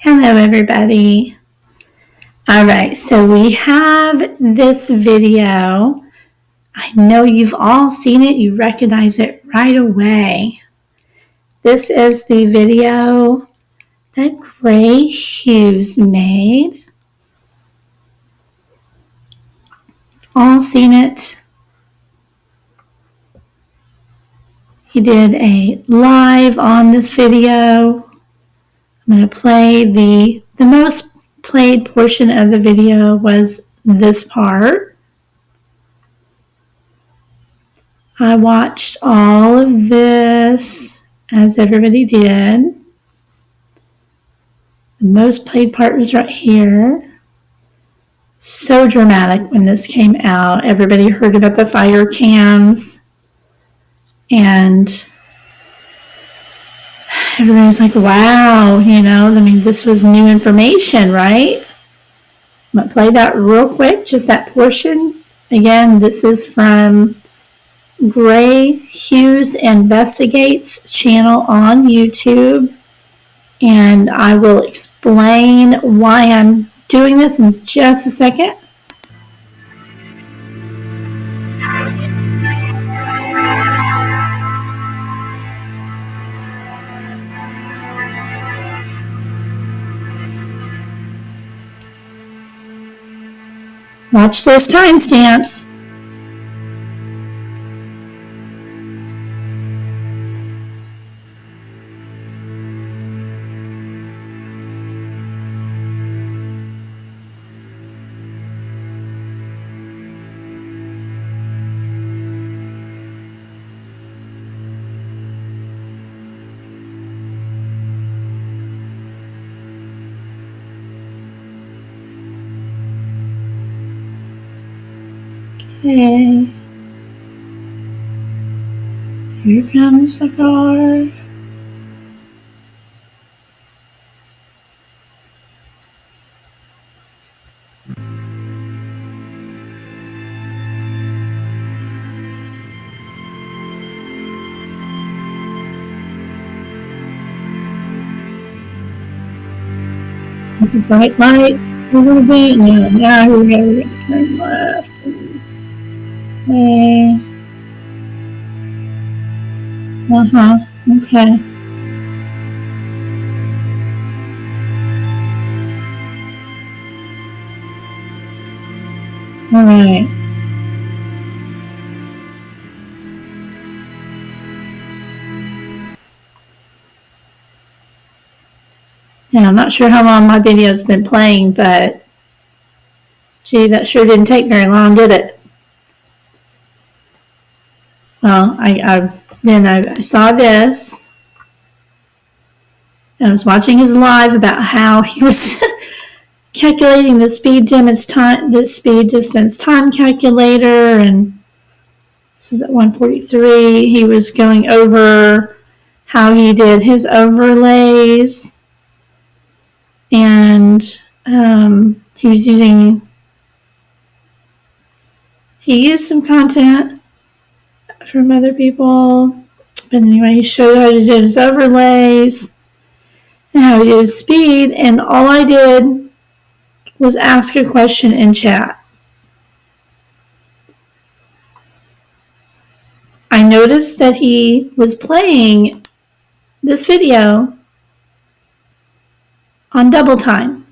Hello, everybody. All right, so we have this video. I know you've all seen it. You recognize it right away. This is the video that Gray Hughes made. All seen it. He did a live on this video. I'm going to play the most played portion of the video was this part. I watched all of this, as everybody did. The most played part was right here. So dramatic when this came out. Everybody heard about the fire cams. And everybody was like, wow, this was new information, right? I'm going to play that real quick, just that portion. Again, this is from Gray Hughes Investigates channel on YouTube, and I will explain why I'm doing this in just a second. Watch those timestamps. Okay. Here comes the car. With the bright light a little bit. Now we're going to turn left. Okay. Okay. All right. Yeah, I'm not sure how long my video's been playing, but gee, that sure didn't take very long, did it? Well, I saw this. And I was watching his live about how he was calculating the speed distance time calculator, and this is at 1:43. He was going over how he did his overlays, and he used some content from other people, but anyway, he showed how to do his overlays and how to do his speed, and all I did was ask a question in chat. I noticed that he was playing this video on double time,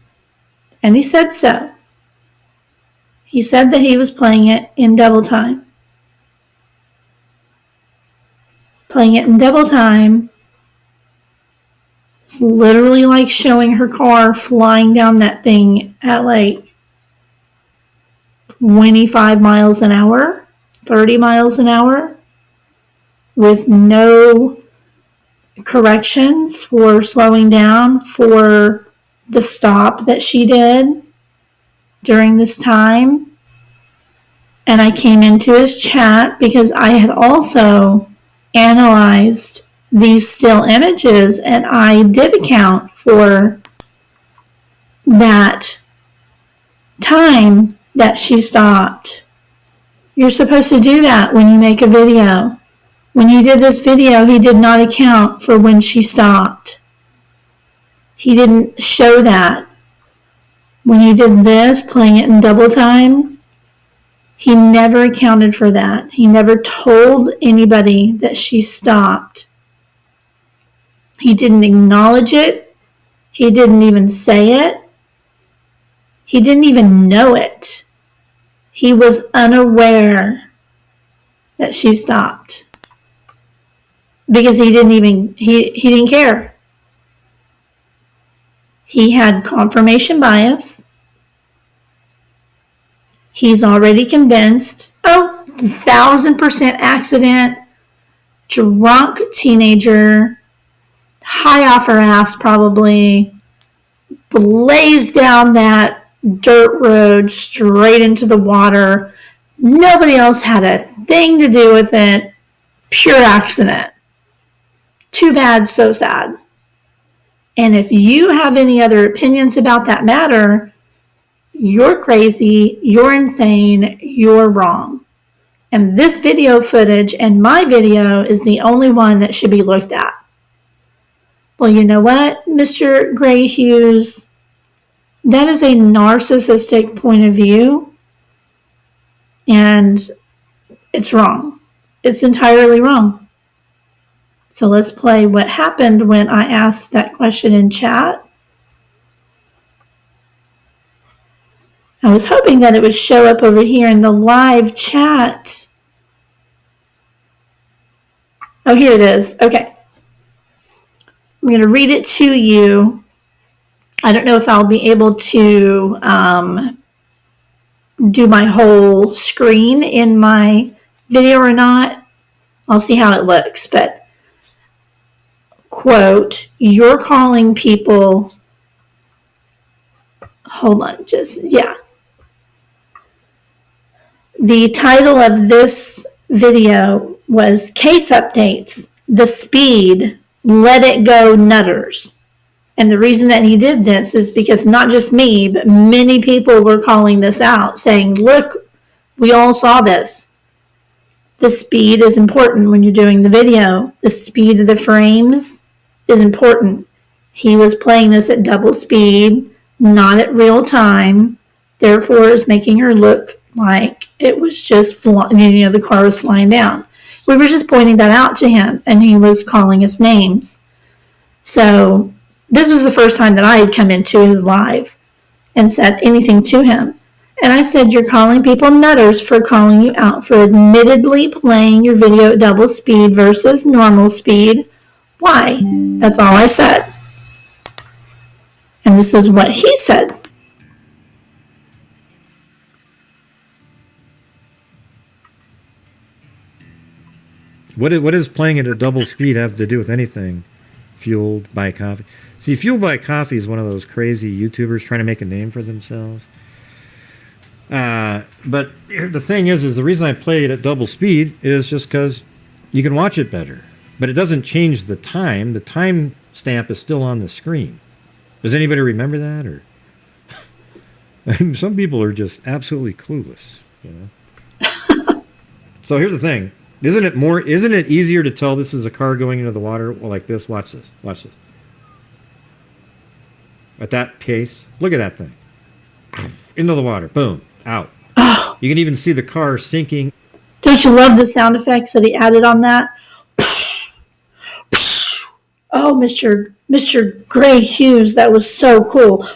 and he said so. He said that he was playing it in double time. Playing it in double time is literally like showing her car flying down that thing at like 25 miles an hour, 30 miles an hour, with no corrections for slowing down for the stop that she did during this time. And I came into his chat because I had also analyzed these still images, and I did account for that time that she stopped. You're supposed to do that when you make a video. When he did this video, he did not account for when she stopped. He didn't show that. When you did this, playing it in double time, he never accounted for that. He never told anybody that she stopped. He didn't acknowledge it. He didn't even say it. He didn't even know it. He was unaware that she stopped. Because he didn't care. He had confirmation bias. He's already convinced, 1,000% accident, drunk teenager, high off her ass probably, blazed down that dirt road straight into the water. Nobody else had a thing to do with it. Pure accident. Too bad, so sad. And if you have any other opinions about that matter, you're crazy, you're insane, you're wrong. And this video footage and my video is the only one that should be looked at. Well, you know what, Mr. Gray Hughes? That is a narcissistic point of view, and it's wrong. It's entirely wrong. So let's play what happened when I asked that question in chat. I was hoping that it would show up over here in the live chat. Oh, here it is. Okay. I'm going to read it to you. I don't know if I'll be able to do my whole screen in my video or not. I'll see how it looks. But, quote, you're calling people, hold on, The title of this video was Case Updates, The Speed, Let It Go Nutters. And the reason that he did this is because not just me, but many people were calling this out, saying, look, we all saw this. The speed is important when you're doing the video. The speed of the frames is important. He was playing this at double speed, not at real time, therefore is making her look like it was just the car was flying down. We were just pointing that out to him, and he was calling us names. So this was the first time that I had come into his live and said anything to him. And I said, you're calling people nutters for calling you out for admittedly playing your video at double speed versus normal speed. Why? That's all I said. And this is what he said. What does playing at a double speed have to do with anything? Fueled by coffee. See, Fueled by Coffee is one of those crazy YouTubers trying to make a name for themselves. But the thing is the reason I play it at double speed is just because you can watch it better. But it doesn't change the time. The time stamp is still on the screen. Does anybody remember that? Or some people are just absolutely clueless, you know. So here's the thing. Isn't it easier to tell this is a car going into the water like this? Watch this. Watch this. At that pace. Look at that thing. Into the water. Boom. Out. Oh. You can even see the car sinking. Don't you love the sound effects that he added on that? Oh, Mr. Gray Hughes, that was so cool.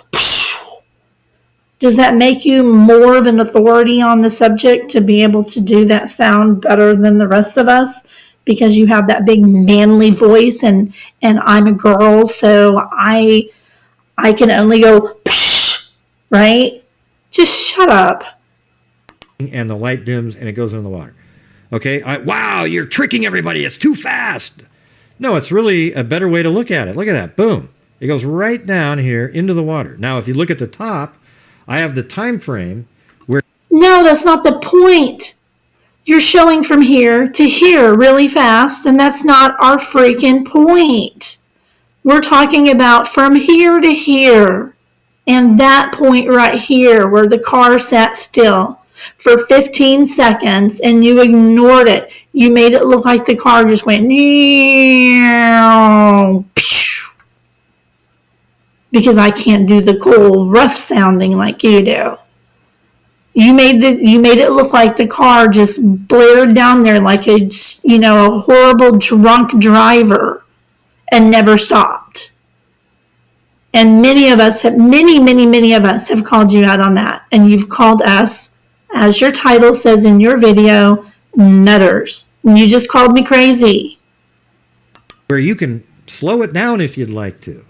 Does that make you more of an authority on the subject to be able to do that sound better than the rest of us? Because you have that big manly voice and I'm a girl, so I can only go, right? Just shut up. And the light dims and it goes into the water. Okay? Wow, you're tricking everybody. It's too fast. No, it's really a better way to look at it. Look at that. Boom. It goes right down here into the water. Now, if you look at the top, I have the time frame where... No, that's not the point. You're showing from here to here really fast, and that's not our freaking point. We're talking about from here to here, and that point right here where the car sat still for 15 seconds, and you ignored it. You made it look like the car just went... because I can't do the cool rough sounding like you do. You made it look like the car just blared down there like a horrible drunk driver and never stopped. And many of us have called you out on that. And you've called us, as your title says in your video, nutters. You just called me crazy. Where you can slow it down if you'd like to.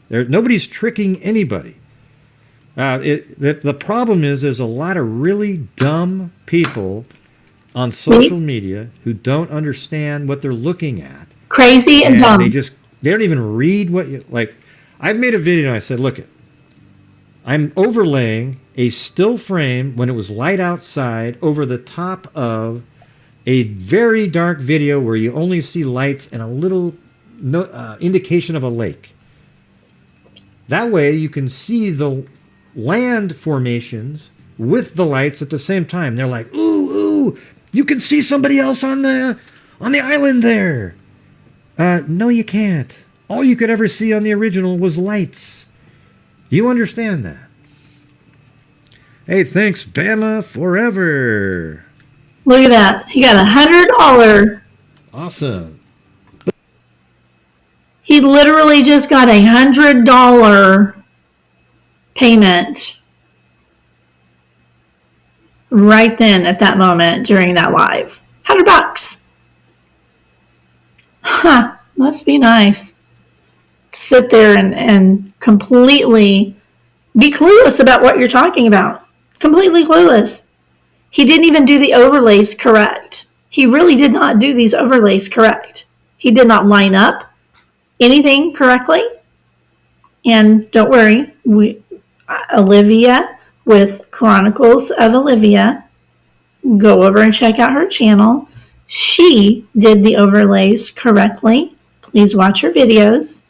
Nobody's tricking anybody. The problem is there's a lot of really dumb people on social media who don't understand what they're looking at. Crazy and dumb. They don't even read what you like. I've made a video and I said, look, I'm overlaying a still frame when it was light outside over the top of a very dark video where you only see lights and a little indication of a lake. That way you can see the land formations with the lights at the same time. They're like, ooh, you can see somebody else on the island there. No, you can't. All you could ever see on the original was lights. You understand that? Hey, thanks, Bama Forever. Look at that. He got $100. Awesome. He literally just got $100 payment right then at that moment during that live. $100. Huh. Must be nice. Sit there and completely be clueless about what you're talking about. Completely clueless. He didn't even do the overlays correct. He really did not do these overlays correct. He did not line up anything correctly. And don't worry, Olivia with Chronicles of Olivia, go over and check out her channel. She did the overlays correctly. Please watch her videos.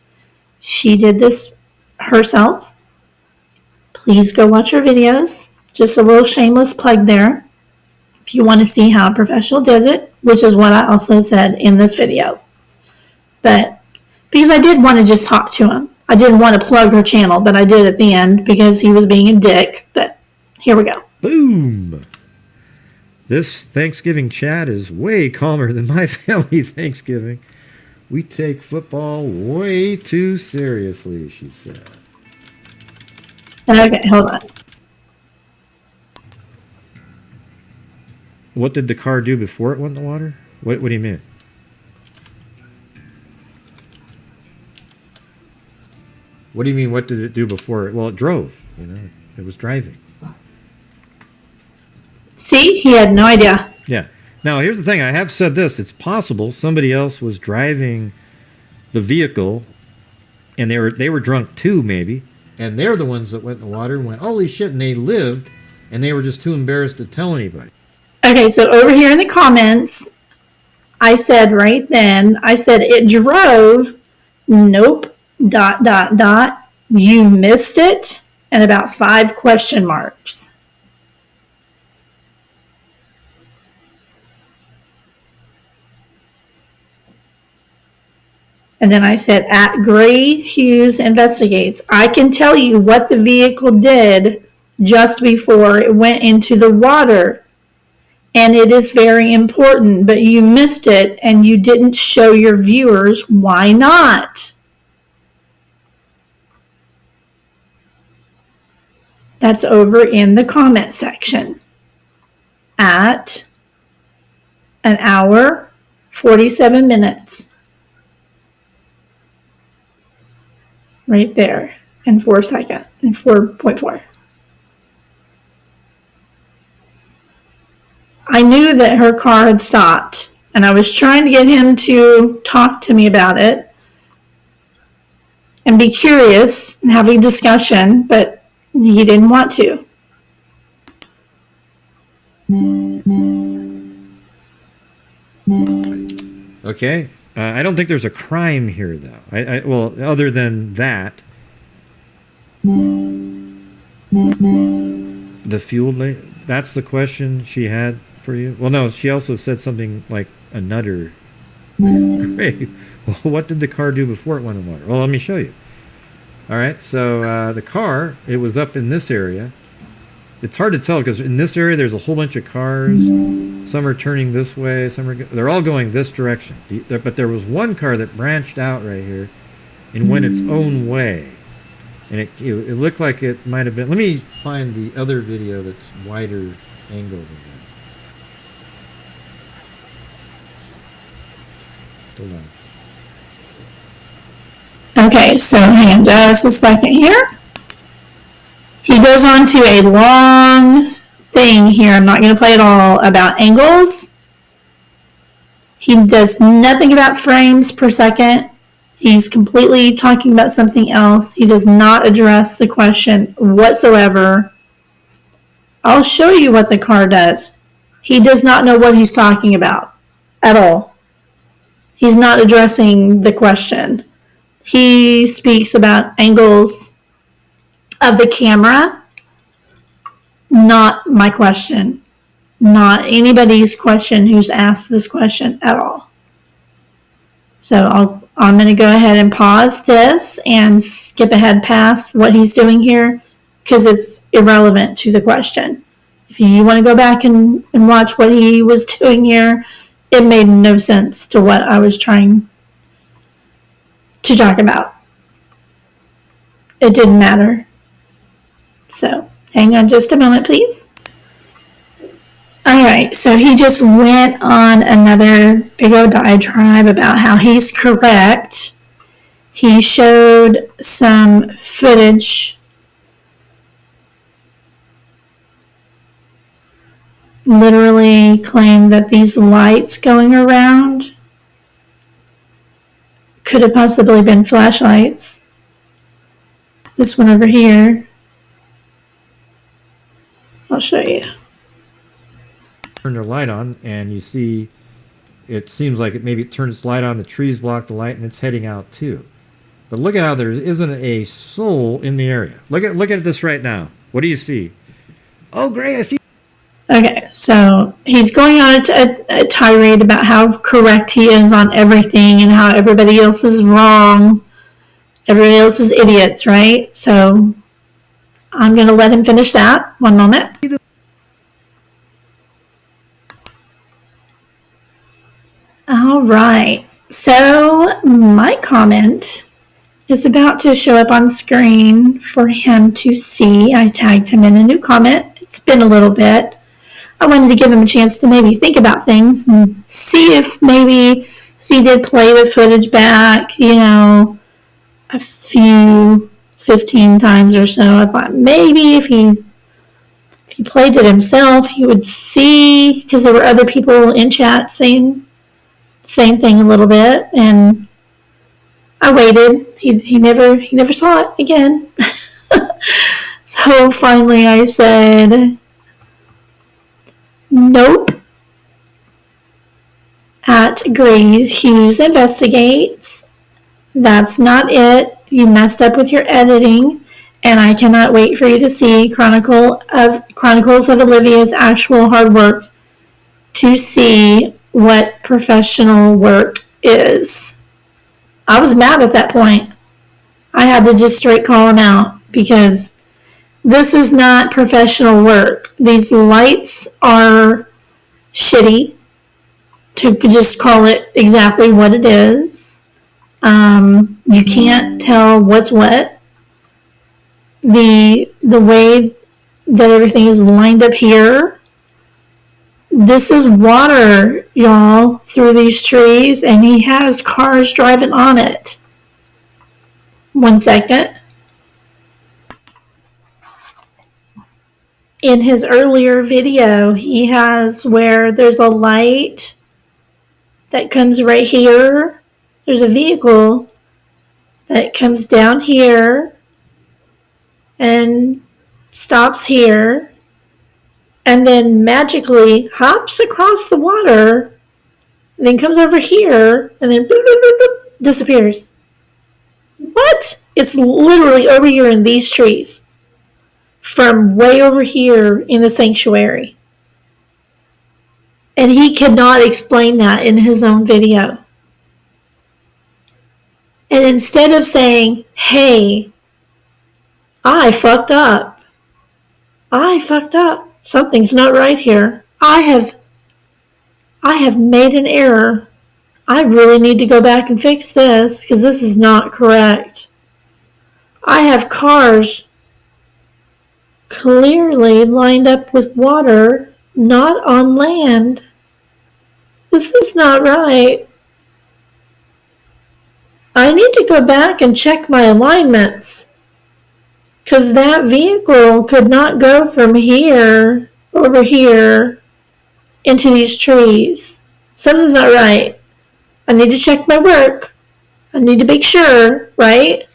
She did this herself. Please go watch her videos. Just a little shameless plug there. If you want to see how a professional does it, which is what I also said in this video. But because I did want to just talk to him. I didn't want to plug her channel, but I did at the end because he was being a dick. But here we go. Boom. This Thanksgiving chat is way calmer than my family Thanksgiving. We take football way too seriously, she said. Okay, hold on. What did the car do before it went in the water? What do you mean? What do you mean, what did it do before it? Well, it drove. It was driving. See? He had no idea. Yeah. Now, here's the thing. I have said this. It's possible somebody else was driving the vehicle, and they were drunk too, maybe, and they're the ones that went in the water and went, holy shit, and they lived, and they were just too embarrassed to tell anybody. Okay, so over here in the comments, I said right then, it drove, nope, ... you missed it, and about 5 question marks. And then I said, at Gray Hughes investigates. I can tell you what the vehicle did just before it went into the water. And it is very important, but you missed it and you didn't show your viewers. Why not? That's over in the comment section. At an hour, 47 minutes. Right there, in 4 seconds, in 4.4. I knew that her car had stopped, and I was trying to get him to talk to me about it and be curious and have a discussion, but he didn't want to. Okay. I don't think there's a crime here, though. Well, other than that, the fuel. That's the question she had for you. Well, no, she also said something like a nutter. Great. Well, what did the car do before it went in water? Well, let me show you. All right, so the car, it was up in this area. It's hard to tell because in this area there's a whole bunch of cars. Some are turning this way. They're all going this direction. But there was one car that branched out right here and went its own way. And it looked like it might have been. Let me find the other video that's wider angle than that. Hold on. Okay, so hang on just a second here. He goes on to a long thing here. I'm not going to play it all about angles. He does nothing about frames per second. He's completely talking about something else. He does not address the question whatsoever. I'll show you what the car does. He does not know what he's talking about at all. He's not addressing the question. He speaks about angles of the camera, not my question, not anybody's question who's asked this question at all. So I'm going to go ahead and pause this and skip ahead past what he's doing here because it's irrelevant to the question. If you want to go back and watch what he was doing here, it made no sense to what I was trying to talk about. It didn't matter. So hang on just a moment, please. All right, so he just went on another big old diatribe about how he's correct. He showed some footage, literally claimed that these lights going around could have possibly been flashlights. This one over here, I'll show you. Turn their light on, and you see it seems like it turned its light on. The trees block the light, and it's heading out too. But look at how there isn't a soul in the area. Look at this right now. What do you see? Oh, Gray, I see. Okay, so he's going on a tirade about how correct he is on everything and how everybody else is wrong. Everybody else is idiots, right? So I'm going to let him finish that. One moment. All right. So my comment is about to show up on screen for him to see. I tagged him in a new comment. It's been a little bit. I wanted to give him a chance to maybe think about things and see if maybe he did play the footage back, a few 15 times or so. I thought maybe if he played it himself, he would see, because there were other people in chat saying the same thing a little bit, and I waited. He never saw it again. So finally I said, nope. At Gray Hughes Investigates. That's not it. You messed up with your editing, and I cannot wait for you to see Chronicles of Olivia's actual hard work to see what professional work is. I was mad at that point. I had to just straight call him out because this is not professional work. These lights are shitty, to just call it exactly what it is. You can't tell what's what. The way that everything is lined up here, this is water, y'all, through these trees, and he has cars driving on it. 1 second. In his earlier video, he has where there's a light that comes right here. There's a vehicle that comes down here and stops here and then magically hops across the water, and then comes over here and then boop, boop, boop, boop, disappears. What? It's literally over here in these trees from way over here in the sanctuary. And he could not explain that in his own video. And instead of saying, hey, I fucked up. Something's not right here. I have made an error. I really need to go back and fix this because this is not correct. I have cars clearly lined up with water, not on land. This is not right. I need to go back and check my alignments because that vehicle could not go from here over here into these trees. Something's not right. I need to check my work. I need to make sure, right?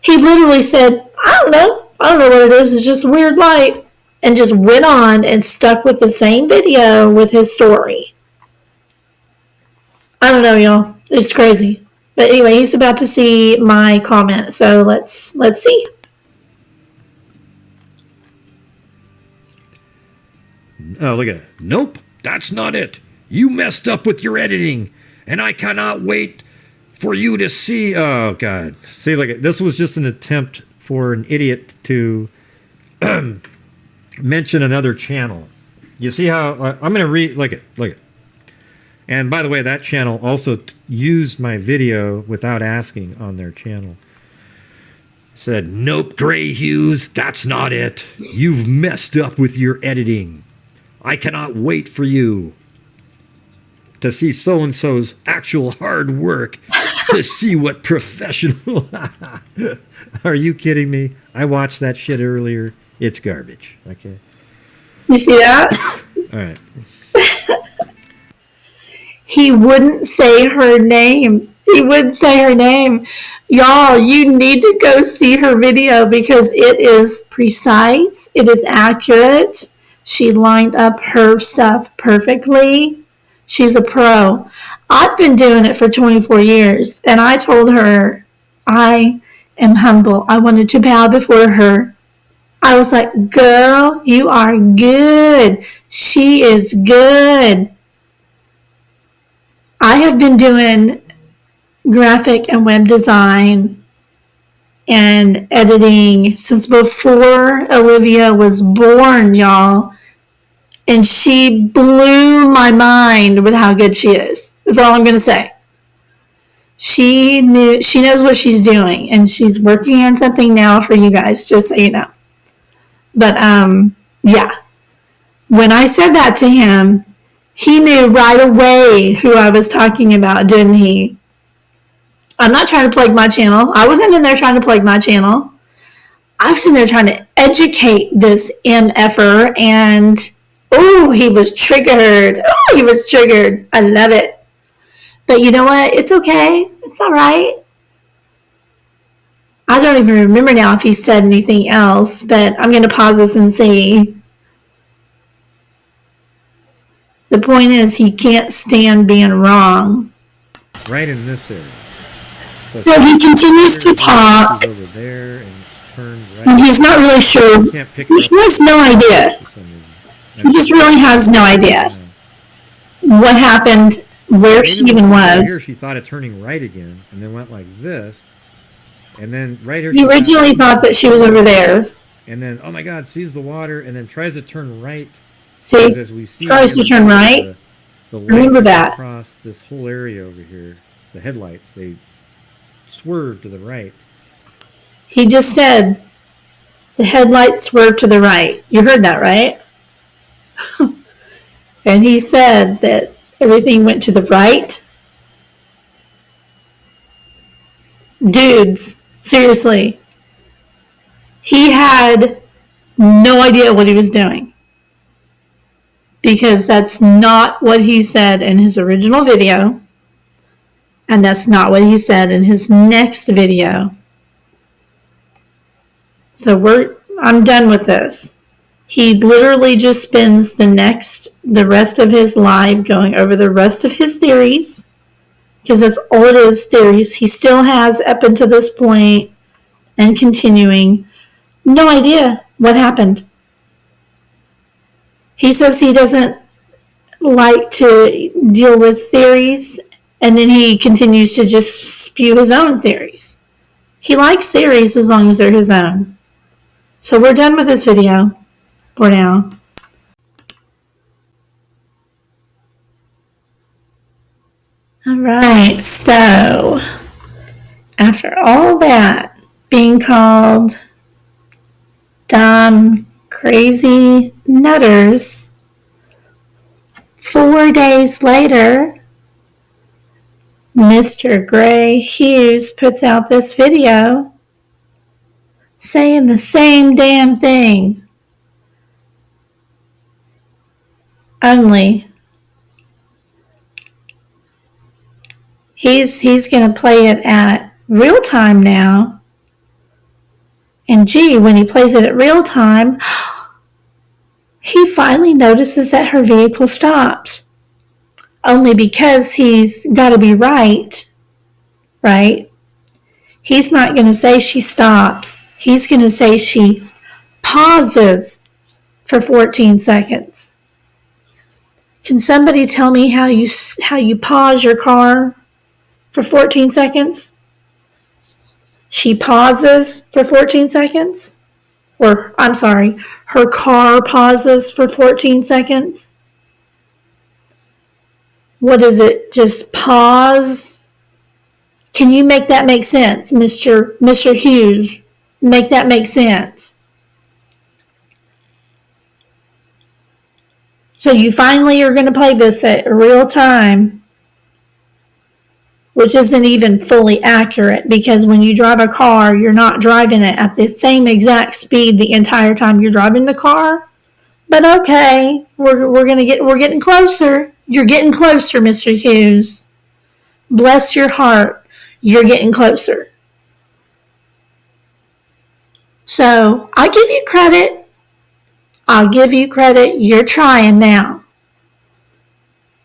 He literally said, I don't know what it is. It's just a weird light. And just went on and stuck with the same video with his story. I don't know, y'all. It's crazy. But anyway, he's about to see my comment. So let's see. Oh, look at it. Nope, that's not it. You messed up with your editing, and I cannot wait for you to see. Oh, God. See, look, this was just an attempt for an idiot to mention another channel. You see how I'm going to read. Look it. And by the way, that channel also used my video without asking on their channel. Said, nope, Gray Hughes, that's not it. You've messed up with your editing. I cannot wait for you to see so-and-so's actual hard work to see what professional... Are you kidding me? I watched that shit earlier. It's garbage. Okay. You see that? All right. He wouldn't say her name. Y'all, you need to go see her video because it is precise. It is accurate. She lined up her stuff perfectly. She's a pro. I've been doing it for 24 years, and I told her I am humble. I wanted to bow before her. I was like, girl, you are good. She is good. I have been doing graphic and web design and editing since before Olivia was born, y'all. And she blew my mind with how good she is. That's all I'm going to say. She knows what she's doing, and she's working on something now for you guys, just so you know. But, yeah. When I said that to him, he knew right away who I was talking about, didn't he? I'm not trying to plug my channel. I wasn't in there trying to plug my channel. I was in there trying to educate this MFer, and he was triggered. I love it. But you know what? It's okay. It's all right. I don't even remember now if he said anything else, but I'm going to pause this and see. The point is, he can't stand being wrong. Right in this area. So he continues to talk. Over there and turn right. And he's not really sure. He has no idea. He just really has no idea what happened, where she even was. Here she thought of turning right again, and then went like this, and then right here. He originally thought that she was over there. And then, oh my God, sees the water, and then tries to turn right. See, tries to turn right. The remember that. Across this whole area over here, the headlights, they swerve to the right. He just said the headlights swerved to the right. You heard that, right? And he said that everything went to the right. Dudes, seriously. He had no idea what he was doing. Because that's not what he said in his original video. And that's not what he said in his next video. So I'm done with this. He literally just spends the rest of his life going over the rest of his theories. Because that's all it is, theories. He still has, up until this point, and continuing, no idea what happened. He says he doesn't like to deal with theories, and then he continues to just spew his own theories. He likes theories as long as they're his own. So we're done with this video for now. All right, so after all that, being called dumb, crazy nutters, 4 days later, Mr. Gray Hughes puts out this video saying the same damn thing. Only he's going to play it at real time now. And gee, when he plays it at real time, he finally notices that her vehicle stops. Only because he's got to be right? He's not going to say she stops. He's going to say she pauses for 14 seconds. Can somebody tell me how you pause your car for 14 seconds? She pauses for 14 seconds? Or, I'm sorry, her car pauses for 14 seconds? What is it? Just pause? Can you make that make sense, Mr. Hughes? Make that make sense. So you finally are going to play this at real time, which isn't even fully accurate, because when you drive a car, you're not driving it at the same exact speed the entire time you're driving the car. But okay, we're getting closer. You're getting closer, Mr. Hughes. Bless your heart, you're getting closer. So I give you credit. I'll give you credit. You're trying now.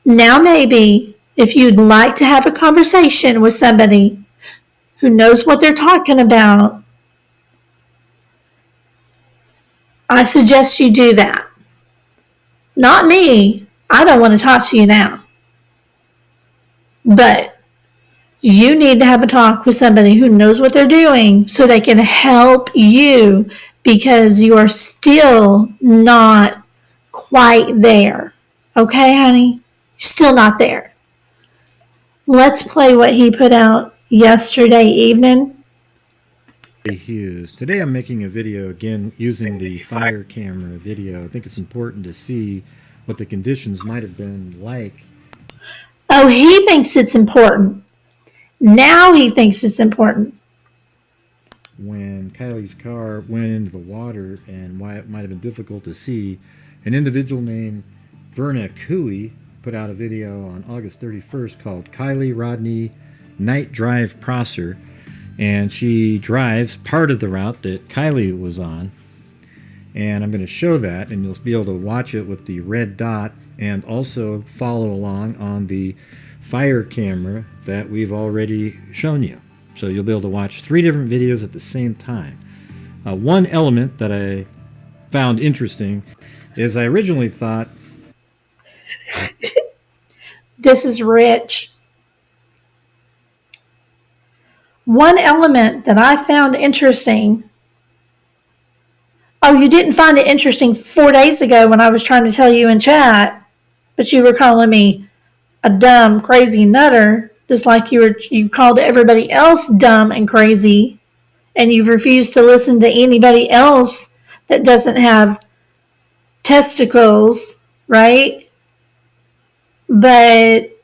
Now maybe if you'd like to have a conversation with somebody who knows what they're talking about, I suggest you do that. Not me. I don't want to talk to you now. But you need to have a talk with somebody who knows what they're doing so they can help you, because you are still not quite there. Okay, honey? You're still not there. Let's play what he put out yesterday evening. Gray Hughes. Today I'm making a video again using the fire camera video. I think it's important to see what the conditions might have been like. Oh, he thinks it's important. Now he thinks it's important. When Kiely's car went into the water, and why it might have been difficult to see, an individual named Verna Kiely put out a video on August 31st called Kiely Rodney Night Drive Prosser, and she drives part of the route that Kiely was on, and I'm going to show that, and you'll be able to watch it with the red dot and also follow along on the fire camera that we've already shown you. So you'll be able to watch 3 different videos at the same time. One element that I found interesting is I originally thought this is rich. One element that I found interesting. Oh, you didn't find it interesting 4 days ago when I was trying to tell you in chat, but you were calling me a dumb, crazy nutter, just like you called everybody else dumb and crazy, and you've refused to listen to anybody else that doesn't have testicles, right? But,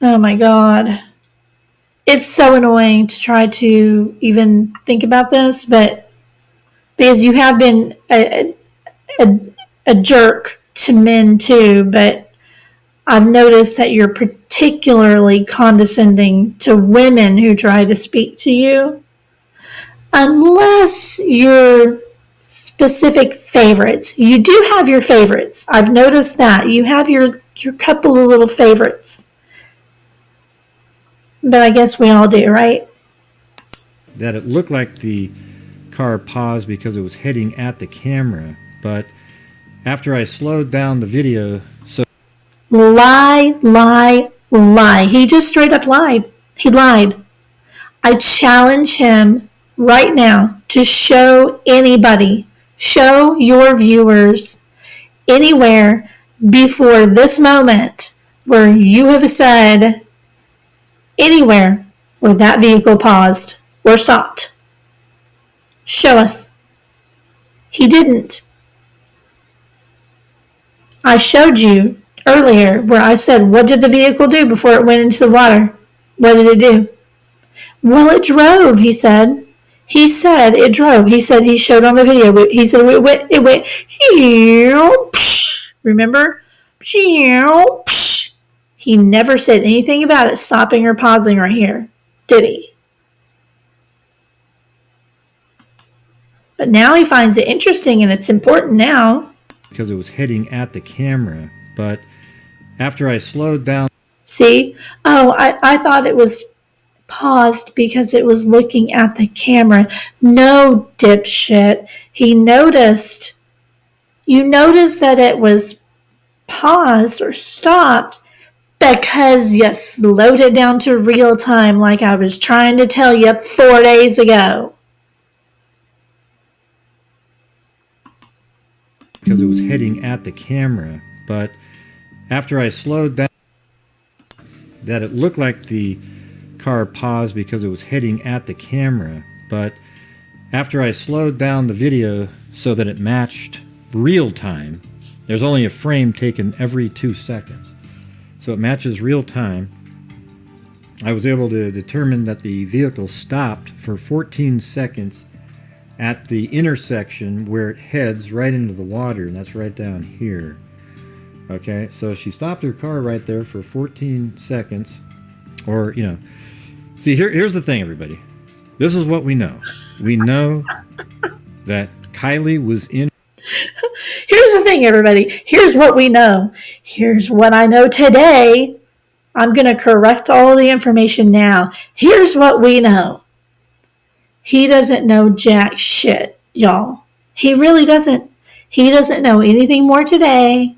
oh my God. It's so annoying to try to even think about this, but because you have been a jerk to men too, but I've noticed that you're particularly condescending to women who try to speak to you, unless you're specific favorites. You do have your favorites. I've noticed that. You have your couple of little favorites. But I guess we all do, right? that it looked like the car paused because it was heading at the camera, but after I slowed down the video, Lie, lie, lie. He just straight up lied. He lied. I challenge him right now to show anybody, show your viewers anywhere before this moment where you have said anywhere where that vehicle paused or stopped? Show us. He didn't. I showed you earlier where I said, what did the vehicle do before it went into the water? What did it do? Well, it drove, he said. He said it drove. He said he showed on the video. He said it went, remember? He never said anything about it stopping or pausing right here, did he? But now he finds it interesting and it's important now. Because it was heading at the camera, but after I slowed down. See? Oh, I thought it was paused because it was looking at the camera. No, dipshit. He noticed. You noticed that it was paused or stopped because you slowed it down to real time like I was trying to tell you 4 days ago. Because it was heading at the camera, but after I slowed down, that it looked like the car paused because it was heading at the camera, but after I slowed down the video so that it matched real time, there's only a frame taken every 2 seconds, so it matches real time. I was able to determine that the vehicle stopped for 14 seconds at the intersection where it heads right into the water, and that's right down here. Okay, so she stopped her car right there for 14 seconds, or, you know. See, here's the thing, everybody. This is what we know. We know that Kiely was in. Here's the thing, everybody. Here's what we know. Here's what I know today. I'm going to correct all the information now. Here's what we know. He doesn't know jack shit, y'all. He really doesn't. He doesn't know anything more today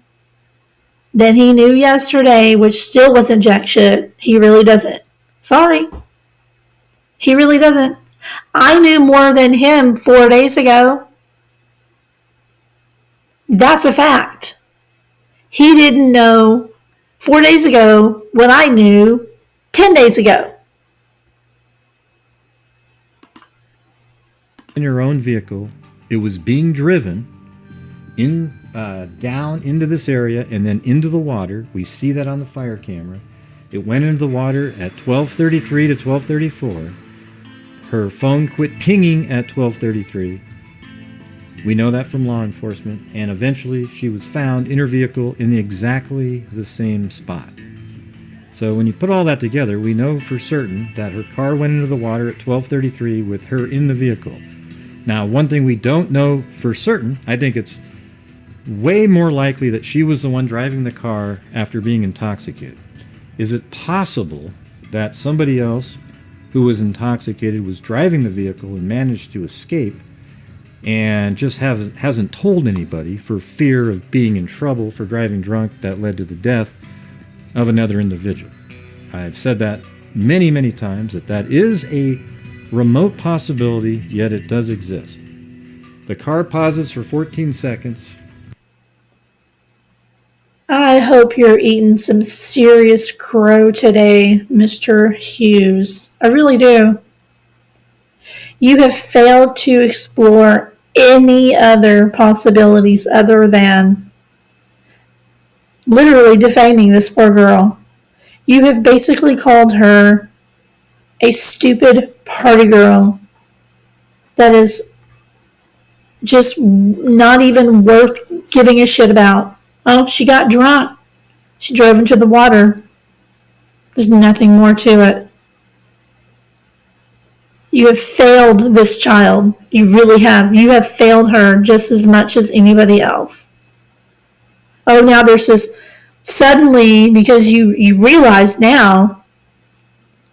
than he knew yesterday, which still wasn't jack shit. He really doesn't. Sorry. He really doesn't. I knew more than him 4 days ago. That's a fact. He didn't know 4 days ago what I knew 10 days ago. In your own vehicle, it was being driven in down into this area and then into the water. We see that on the fire camera. It went into the water at 12:33 to 12:34. Her phone quit pinging at 12:33. We know that from law enforcement, and eventually she was found in her vehicle in exactly the same spot. So when you put all that together, we know for certain that her car went into the water at 12:33 with her in the vehicle. Now, one thing we don't know for certain, I think it's way more likely that she was the one driving the car after being intoxicated. Is it possible that somebody else who was intoxicated was driving the vehicle and managed to escape and just hasn't told anybody for fear of being in trouble for driving drunk that led to the death of another individual? I've said that many, many times, that is a remote possibility, yet it does exist. The car pauses for 14 seconds. I hope you're eating some serious crow today, Mr. Hughes. I really do. You have failed to explore any other possibilities other than literally defaming this poor girl. You have basically called her a stupid party girl that is just not even worth giving a shit about. Oh, she got drunk. She drove into the water. There's nothing more to it. You have failed this child. You really have. You have failed her just as much as anybody else. Oh, now there's this suddenly, because you realize now,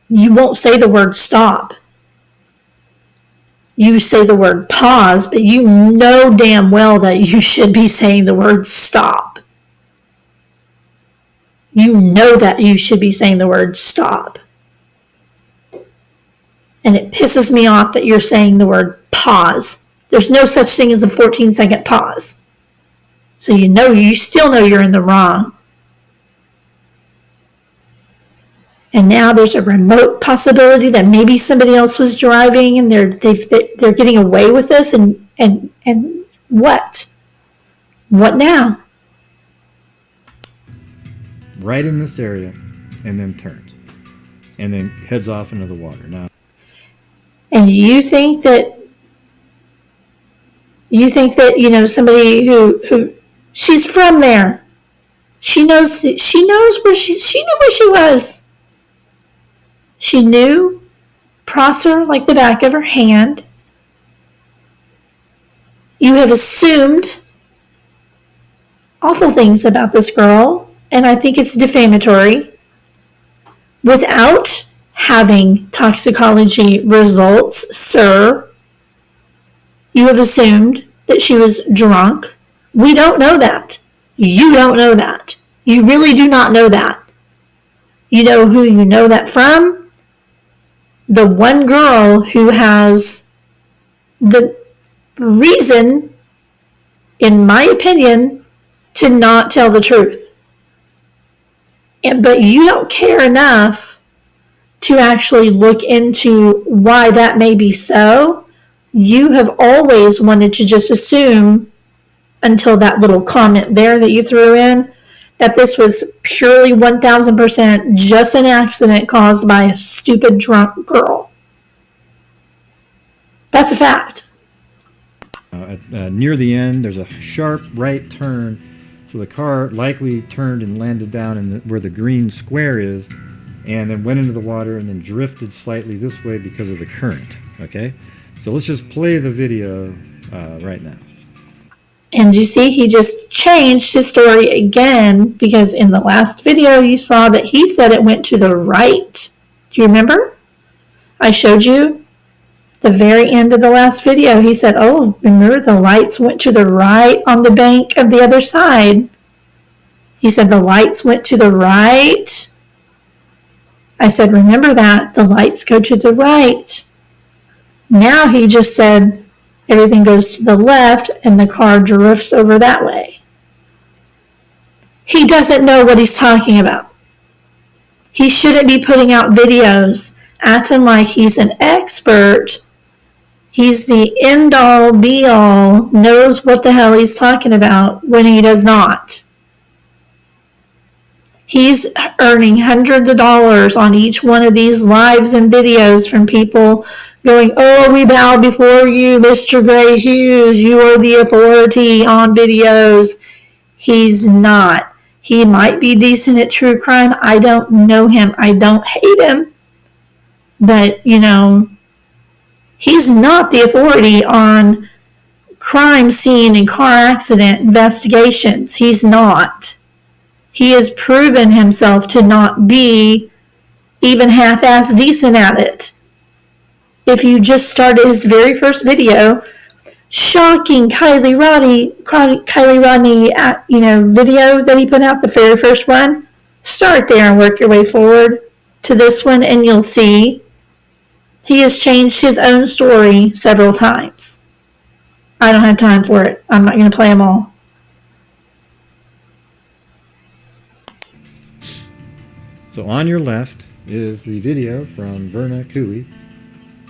you won't say the word stop. You say the word pause, but you know damn well that you should be saying the word stop. You know that you should be saying the word stop. And it pisses me off that you're saying the word pause. There's no such thing as a 14-second pause. So you still know you're in the wrong. And now there's a remote possibility that maybe somebody else was driving and they're getting away with this. And what? What now? Right in this area, and then turns, and then heads off into the water. Now, and you think that somebody who she's from there. She knows where she knew where she was. She knew Prosser like the back of her hand. You have assumed awful things about this girl, and I think it's defamatory, without having toxicology results, sir. You have assumed that she was drunk. We don't know that. You don't know that. You really do not know that. You know who you know that from? The one girl who has the reason, in my opinion, to not tell the truth. But you don't care enough to actually look into why that may be so. You have always wanted to just assume, until that little comment there that you threw in, that this was purely 1000% just an accident caused by a stupid drunk girl. That's a fact. Near the end, there's a sharp right turn, so the car likely turned and landed down where the green square is, and then went into the water and then drifted slightly this way because of the current. Okay, so let's just play the video right now. And you see, he just changed his story again, because in the last video you saw that he said it went to the right. Do you remember? I showed you the very end of the last video. He said, oh, remember the lights went to the right on the bank of the other side. He said the lights went to the right. I said, remember that, the lights go to the right. Now he just said everything goes to the left and the car drifts over that way. He doesn't know what he's talking about. He shouldn't be putting out videos acting like he's an expert. He's the end-all, be-all, knows what the hell he's talking about when he does not. He's earning hundreds of dollars on each one of these lives and videos from people going, oh, we bow before you, Mr. Gray Hughes. You are the authority on videos. He's not. He might be decent at true crime. I don't know him. I don't hate him. But, he's not the authority on crime scene and car accident investigations. He's not. He has proven himself to not be even half-ass decent at it. If you just started his very first video, shocking Kiely Rodney, video that he put out, the very first one, start there and work your way forward to this one, and you'll see he has changed his own story several times. I don't have time for it. I'm not going to play them all. So on your left is the video from Verna Kiely.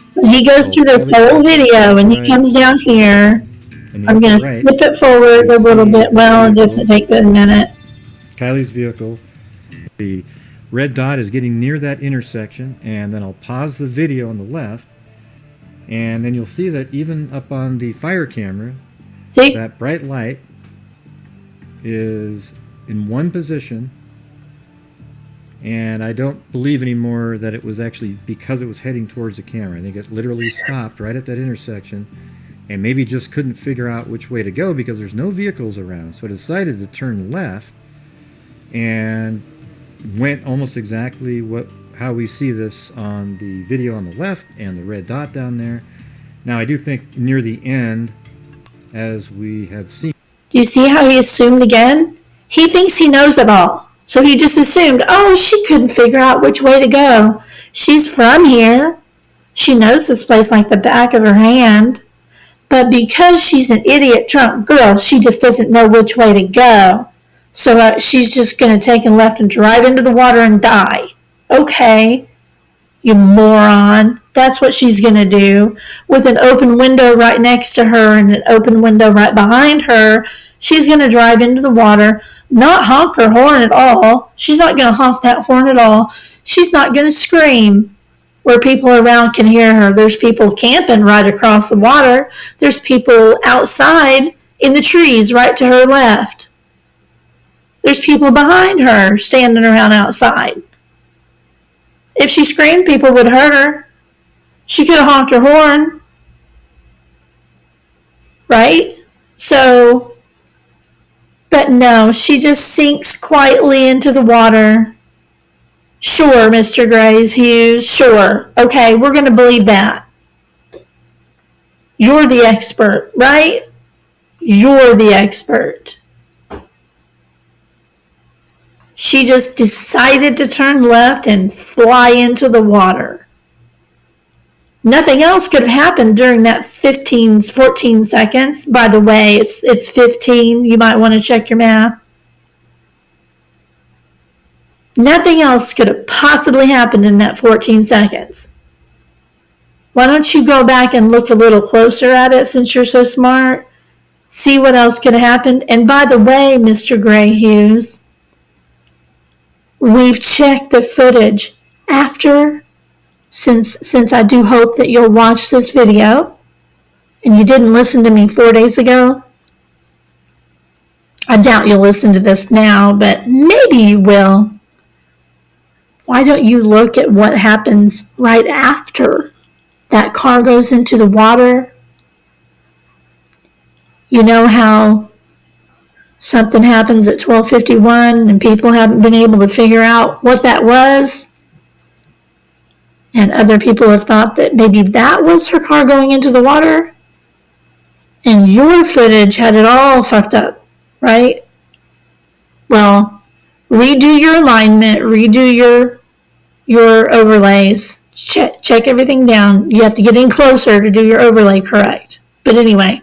So he goes through this whole video, and he comes down here. I'm going to slip it forward a little bit. Well, it doesn't take a minute. Kiely's vehicle. The red dot is getting near that intersection, and then I'll pause the video on the left, and then you'll see that even up on the fire camera, that bright light is in one position. And I don't believe anymore that it was actually because it was heading towards the camera. I think it literally stopped right at that intersection and maybe just couldn't figure out which way to go because there's no vehicles around. So it decided to turn left and went almost exactly how we see this on the video on the left and the red dot down there. Now I do think near the end, as we have seen. Do you see how he assumed again? He thinks he knows it all. So he just assumed, oh, she couldn't figure out which way to go. She's from here. She knows this place like the back of her hand. But because she's an idiot drunk girl, she just doesn't know which way to go. So she's just going to take a left and drive into the water and die. Okay, you moron. That's what she's going to do. With an open window right next to her and an open window right behind her, she's going to drive into the water, not honk her horn at all. She's not going to honk that horn at all. She's not going to scream where people around can hear her. There's people camping right across the water. There's people outside in the trees right to her left. There's people behind her standing around outside. If she screamed, people would hurt her. She could have honked her horn. Right? So, but no, she just sinks quietly into the water. Sure, Mr. Gray Hughes, sure. Okay, we're going to believe that. You're the expert, right? You're the expert. She just decided to turn left and fly into the water. Nothing else could have happened during that 14 seconds. By the way, it's 15. You might want to check your math. Nothing else could have possibly happened in that 14 seconds. Why don't you go back and look a little closer at it since you're so smart? See what else could have happened. And by the way, Mr. Gray Hughes, we've checked the footage after, since I do hope that you'll watch this video, and you didn't listen to me 4 days ago. I doubt you'll listen to this now, but maybe you will. Why don't you look at what happens right after that car goes into the water? You know how something happens at 12:51 and people haven't been able to figure out what that was? And other people have thought that maybe that was her car going into the water? And your footage had it all fucked up, right? Well, redo your alignment, redo your overlays, check everything down. You have to get in closer to do your overlay correct. But anyway,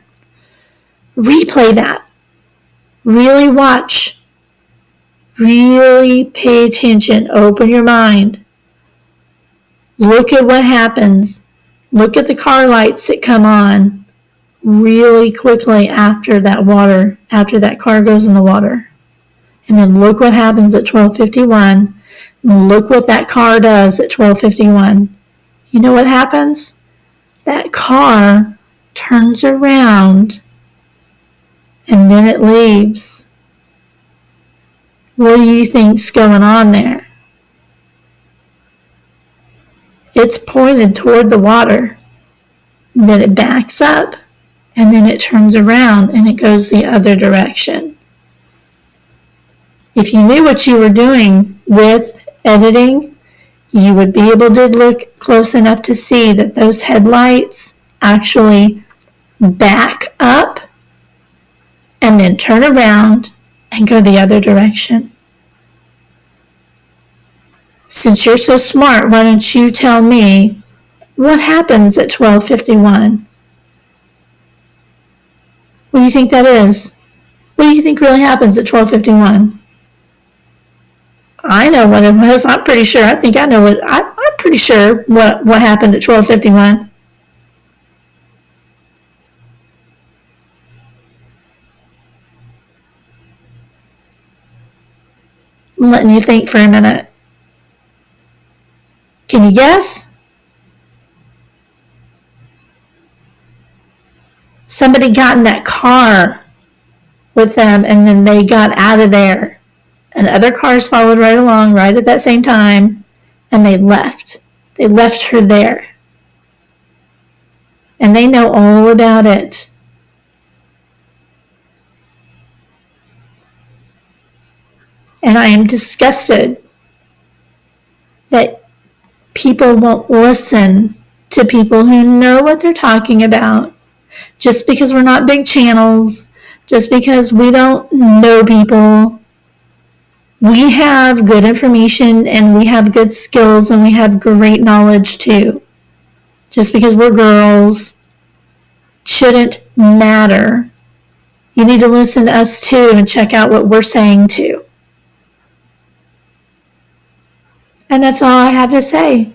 replay that. Really watch. Really pay attention. Open your mind. Look at what happens. Look at the car lights that come on really quickly after that car goes in the water. And then look what happens at 12:51. Look what that car does at 12:51. You know what happens? That car turns around and then it leaves. What do you think's going on there? It's pointed toward the water. Then it backs up and then it turns around and it goes the other direction. If you knew what you were doing with editing, you would be able to look close enough to see that those headlights actually back up and then turn around and go the other direction. Since you're so smart, why don't you tell me what happens at 12:51? What do you think that is? What do you think really happens at 12:51? I know what it was. I'm pretty sure. I think I know what. I'm pretty sure what happened at 12:51. I'm letting you think for a minute. Can you guess? Somebody got in that car with them and then they got out of there. And other cars followed right along right at that same time and they left. They left her there. And they know all about it. And I am disgusted that people won't listen to people who know what they're talking about. Just because we're not big channels, just because we don't know people, we have good information and we have good skills and we have great knowledge too. just because we're girls shouldn't matter. You need to listen to us too and check out what we're saying too. And that's all I have to say.